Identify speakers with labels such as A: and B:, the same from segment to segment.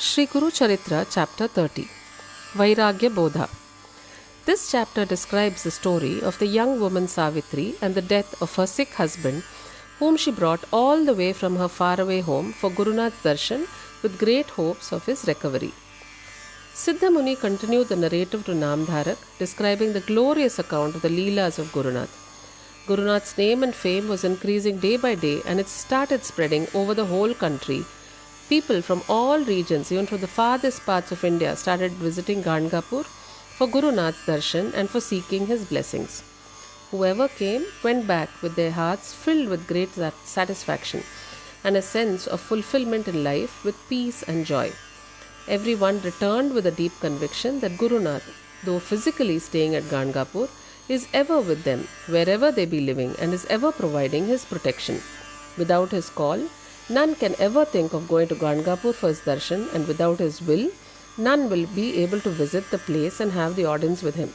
A: Sri Guru Charitra, Chapter 30 Vairagya Bodha. This chapter describes the story of the young woman Savitri and the death of her sick husband, whom she brought all the way from her faraway home for Gurunath's darshan with great hopes of his recovery. Siddha Muni continued the narrative to Namdharak, describing the glorious account of the Leelas of Gurunath. Gurunath's name and fame was increasing day by day, and it started spreading over the whole country. People from all regions, even from the farthest parts of India, started visiting Gangapur for Gurunath's darshan and for seeking his blessings. Whoever came went back with their hearts filled with great satisfaction and a sense of fulfillment in life with peace and joy. Everyone returned with a deep conviction that Gurunath, though physically staying at Gangapur, is ever with them wherever they be living and is ever providing his protection. Without his call, none can ever think of going to Gangapur for his darshan, and without his will, none will be able to visit the place and have the audience with him.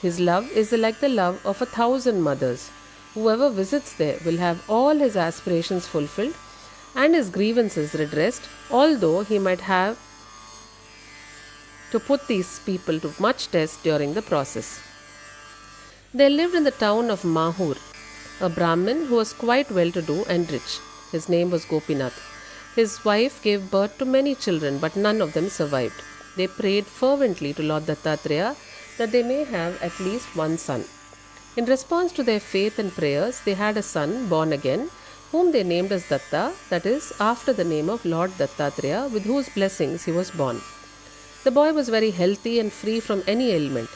A: His love is like the love of 1,000 mothers. Whoever visits there will have all his aspirations fulfilled and his grievances redressed, although he might have to put these people to much test during the process. There lived in the town of Mahur a Brahmin who was quite well-to-do and rich. His name was Gopinath. His wife gave birth to many children, but none of them survived. They prayed fervently to Lord Dattatreya that they may have at least one son. In response to their faith and prayers, they had a son born again, whom they named as Datta, that is, after the name of Lord Dattatreya, with whose blessings he was born. The boy was very healthy and free from any ailment.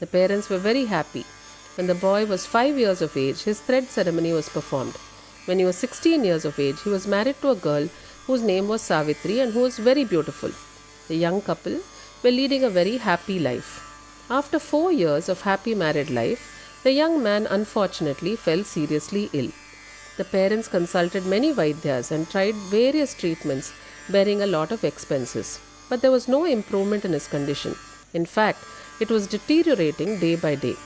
A: The parents were very happy. When the boy was 5 years of age, his thread ceremony was performed. When he was 16 years of age, he was married to a girl whose name was Savitri and who was very beautiful. The young couple were leading a very happy life. After 4 years of happy married life, the young man unfortunately fell seriously ill. The parents consulted many Vaidyas and tried various treatments bearing a lot of expenses. But there was no improvement in his condition. In fact, it was deteriorating day by day.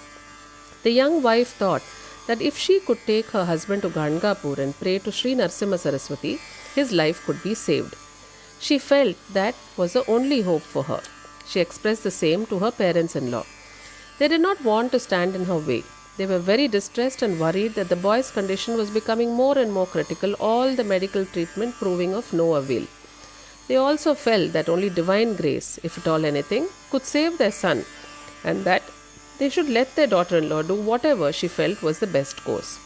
A: The young wife thought that if she could take her husband to Gangapur and pray to Sri Narsimha Saraswati, his life could be saved. She felt that was the only hope for her. She expressed the same to her parents-in-law. They did not want to stand in her way. They were very distressed and worried that the boy's condition was becoming more and more critical, all the medical treatment proving of no avail. They also felt that only divine grace, if at all anything, could save their son, and that they should let their daughter-in-law do whatever she felt was the best course.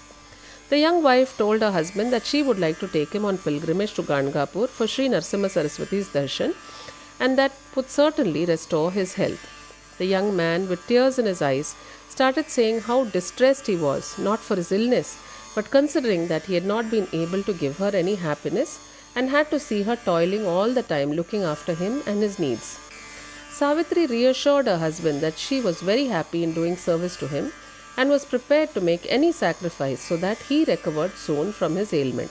A: The young wife told her husband that she would like to take him on pilgrimage to Gangapur for Sri Narsimha Saraswati's darshan, and that would certainly restore his health. The young man, with tears in his eyes, started saying how distressed he was, not for his illness, but considering that he had not been able to give her any happiness and had to see her toiling all the time looking after him and his needs. Savitri reassured her husband that she was very happy in doing service to him and was prepared to make any sacrifice so that he recovered soon from his ailment.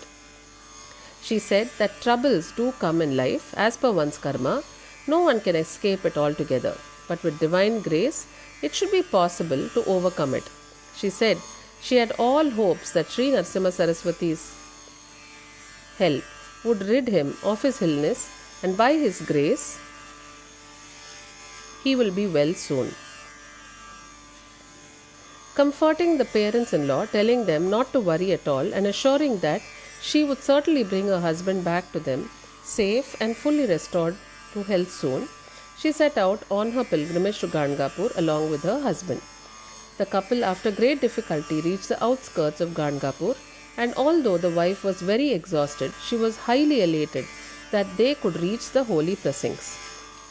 A: She said that troubles do come in life as per one's karma. No one can escape it altogether, but with divine grace, it should be possible to overcome it. She said she had all hopes that Sri Narsimha Saraswati's help would rid him of his illness, and by his grace, he will be well soon. Comforting the parents-in-law, telling them not to worry at all, and assuring that she would certainly bring her husband back to them, safe and fully restored to health soon, she set out on her pilgrimage to Gangapur along with her husband. The couple, after great difficulty, reached the outskirts of Gangapur, and although the wife was very exhausted, she was highly elated that they could reach the holy precincts.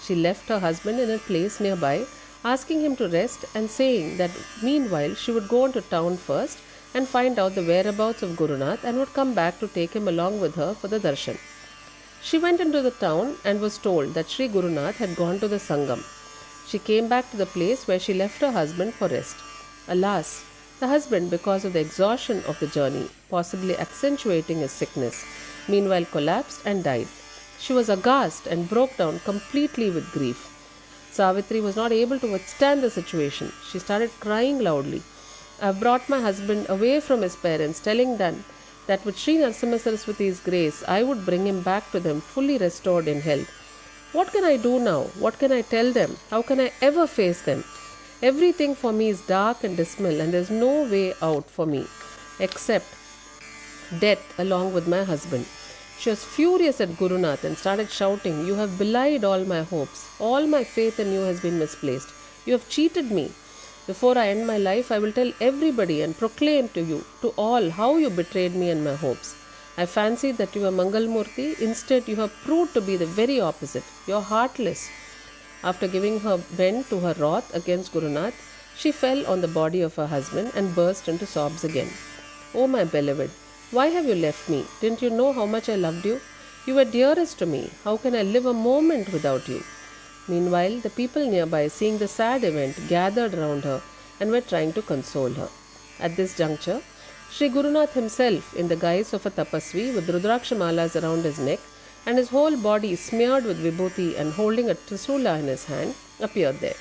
A: She left her husband in a place nearby, asking him to rest and saying that meanwhile she would go on to town first and find out the whereabouts of Gurunath and would come back to take him along with her for the darshan. She went into the town and was told that Sri Gurunath had gone to the Sangam. She came back to the place where she left her husband for rest. Alas, the husband, because of the exhaustion of the journey, possibly accentuating his sickness, meanwhile collapsed and died. She was aghast and broke down completely with grief. Savitri was not able to withstand the situation. She started crying loudly. I have brought my husband away from his parents, telling them that with Sri Narsimha Saraswati's grace, I would bring him back to them fully restored in health. What can I do now? What can I tell them? How can I ever face them? Everything for me is dark and dismal, and there's no way out for me except death along with my husband. She was furious at Gurunath and started shouting, "You have belied all my hopes. All my faith in you has been misplaced. You have cheated me. Before I end my life, I will tell everybody and proclaim to you, to all, how you betrayed me and my hopes. I fancied that you were Mangalmurti. Instead, you have proved to be the very opposite. You are heartless." After giving her vent to her wrath against Gurunath, she fell on the body of her husband and burst into sobs again. "Oh, my beloved, why have you left me? Didn't you know how much I loved you? You were dearest to me. How can I live a moment without you?" Meanwhile, the people nearby, seeing the sad event, gathered round her and were trying to console her. At this juncture, Sri Gurunath himself, in the guise of a tapasvi with Rudraksha malas around his neck and his whole body smeared with vibhuti and holding a trisula in his hand, appeared there.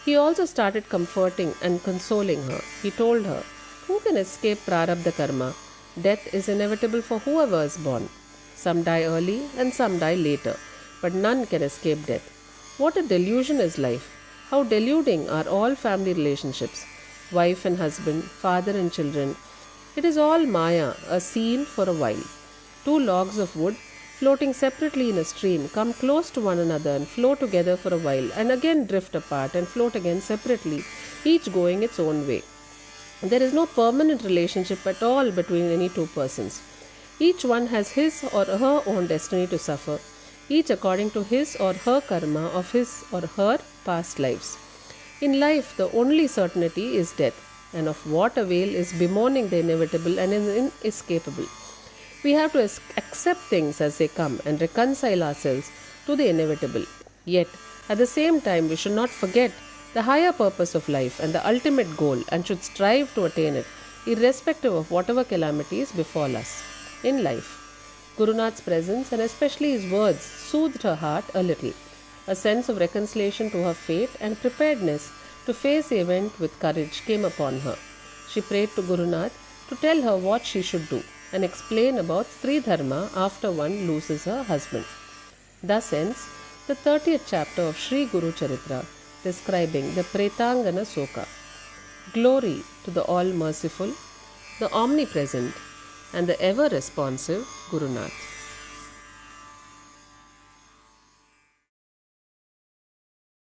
A: He also started comforting and consoling her. He told her, "Who can escape prarabdha karma? Death is inevitable for whoever is born. Some die early and some die later, but none can escape death. What a delusion is life! How deluding are all family relationships, wife and husband, father and children. It is all Maya, a scene for a while. Two logs of wood floating separately in a stream come close to one another and flow together for a while and again drift apart and float again separately, each going its own way. There is no permanent relationship at all between any two persons. Each one has his or her own destiny to suffer, each according to his or her karma of his or her past lives. In life, the only certainty is death, and of what avail is bemoaning the inevitable and inescapable? We have to accept things as they come and reconcile ourselves to the inevitable. Yet, at the same time, we should not forget the higher purpose of life and the ultimate goal, and should strive to attain it, irrespective of whatever calamities befall us in life. Gurunath's presence, and especially his words, soothed her heart a little. A sense of reconciliation to her fate and preparedness to face the event with courage came upon her. She prayed to Gurunath to tell her what she should do and explain about Sri Dharma after one loses her husband. Thus ends the 30th chapter of Sri Guru Charitra, describing the Pretangana Soka. Glory to the all-merciful, the omnipresent, and the ever-responsive Gurunath.